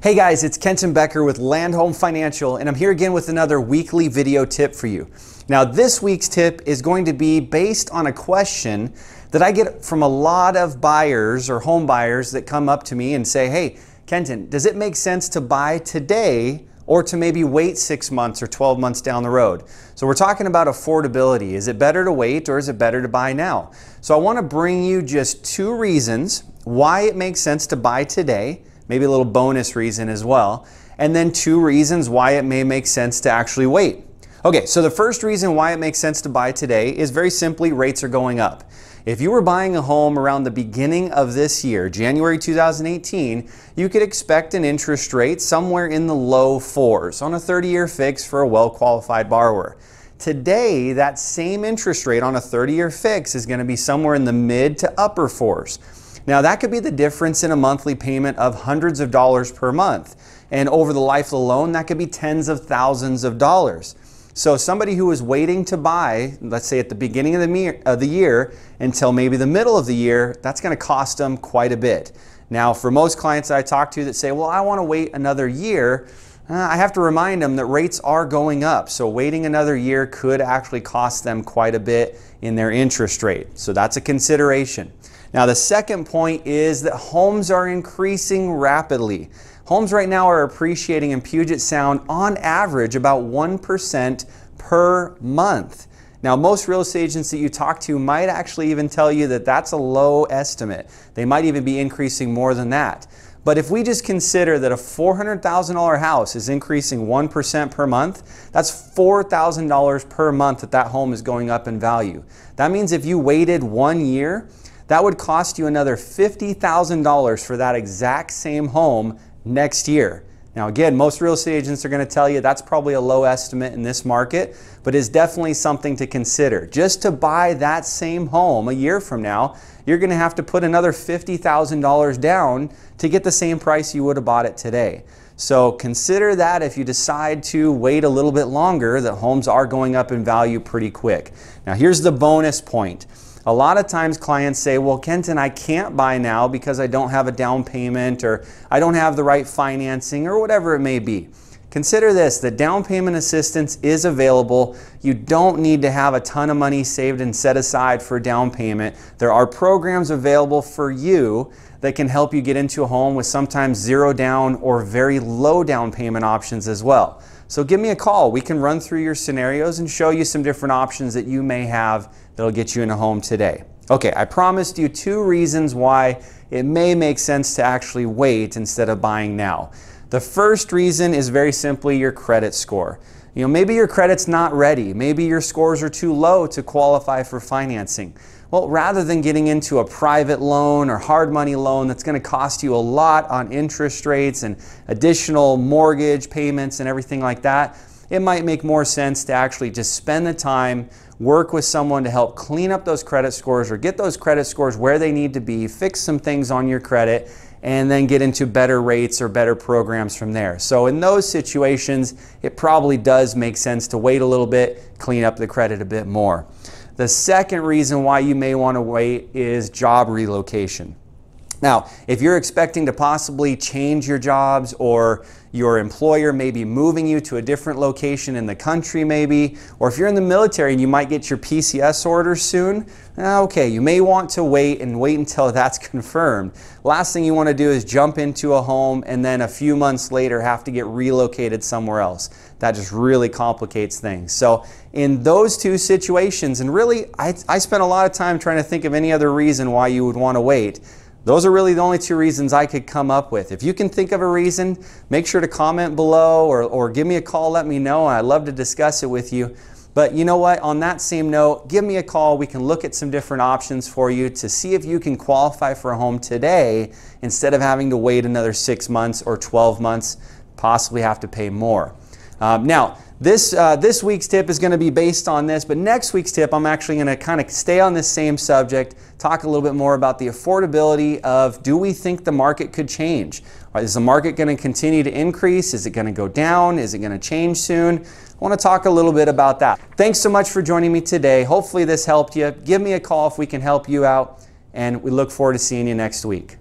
Hey guys, it's Kenton Becker with Land Home Financial, and I'm here again with another weekly video tip for you. Now, this week's tip is going to be based on a question that I get from a lot of buyers or home buyers that come up to me and say, hey, Kenton, does it make sense to buy today or to maybe wait 6 months or 12 months down the road? So we're talking about affordability. Is it better to wait or is it better to buy now? So I want to bring you just 2 reasons why it makes sense to buy today, maybe a little bonus reason as well, and then 2 reasons why it may make sense to actually wait. Okay, so the first reason why it makes sense to buy today is very simply rates are going up. If you were buying a home around the beginning of this year, January 2018, you could expect an interest rate somewhere in the low 4s on a 30-year fix for a well-qualified borrower. Today, that same interest rate on a 30-year fix is going to be somewhere in the mid to upper 4s. Now that could be the difference in a monthly payment of hundreds of dollars per month. And over the life of the loan, that could be tens of thousands of dollars. So somebody who is waiting to buy, let's say at the beginning of the year until maybe the middle of the year, that's going to cost them quite a bit. Now for most clients I talk to that say, well, I want to wait another year, I have to remind them that rates are going up. So waiting another year could actually cost them quite a bit in their interest rate. So that's a consideration. Now the second point is that homes are increasing rapidly. Homes right now are appreciating in Puget Sound on average about 1% per month. Now most real estate agents that you talk to might actually even tell you that that's a low estimate. They might even be increasing more than that. But if we just consider that a $400,000 house is increasing 1% per month, that's $4,000 per month that home is going up in value. That means if you waited 1 year, that would cost you another $50,000 for that exact same home next year. Now again, most real estate agents are going to tell you that's probably a low estimate in this market, but it's definitely something to consider. Just to buy that same home a year from now, you're going to have to put another $50,000 down to get the same price you would have bought it today. So consider that if you decide to wait a little bit longer, that homes are going up in value pretty quick. Now here's the bonus point. A lot of times clients say, well, Kenton, I can't buy now because I don't have a down payment or I don't have the right financing or whatever it may be. Consider this, the down payment assistance is available. You don't need to have a ton of money saved and set aside for down payment. There are programs available for you that can help you get into a home with sometimes 0 down or very low down payment options as well. So give me a call. We can run through your scenarios and show you some different options that you may have that'll get you in a home today. Okay, I promised you 2 reasons why it may make sense to actually wait instead of buying now. The first reason is very simply your credit score. You know, maybe your credit's not ready. Maybe your scores are too low to qualify for financing. Well, rather than getting into a private loan or hard money loan that's going to cost you a lot on interest rates and additional mortgage payments and everything like that, it might make more sense to actually just spend the time, work with someone to help clean up those credit scores or get those credit scores where they need to be, fix some things on your credit, and then get into better rates or better programs from there. So in those situations, it probably does make sense to wait a little bit, clean up the credit a bit more. The second reason why you may want to wait is job relocation. Now, if you're expecting to possibly change your jobs or your employer may be moving you to a different location in the country maybe, or if you're in the military and you might get your PCS orders soon, okay, you may want to wait until that's confirmed. Last thing you want to do is jump into a home and then a few months later have to get relocated somewhere else. That just really complicates things. So in those 2 situations, and really I spent a lot of time trying to think of any other reason why you would want to wait. Those are really the only 2 reasons I could come up with. If you can think of a reason, make sure to comment below or give me a call, let me know. I'd love to discuss it with you. But you know what, on that same note, give me a call. We can look at some different options for you to see if you can qualify for a home today instead of having to wait another 6 months or 12 months, possibly have to pay more. Now, this week's tip is going to be based on this, but next week's tip I'm actually going to kind of stay on this same subject, talk a little bit more about the affordability of, do we think the market could change? Is the market going to continue to increase? Is it going to go down? Is it going to change soon? I want to talk a little bit about that. Thanks so much for joining me today. Hopefully this helped you. Give me a call if we can help you out, and we look forward to seeing you next week.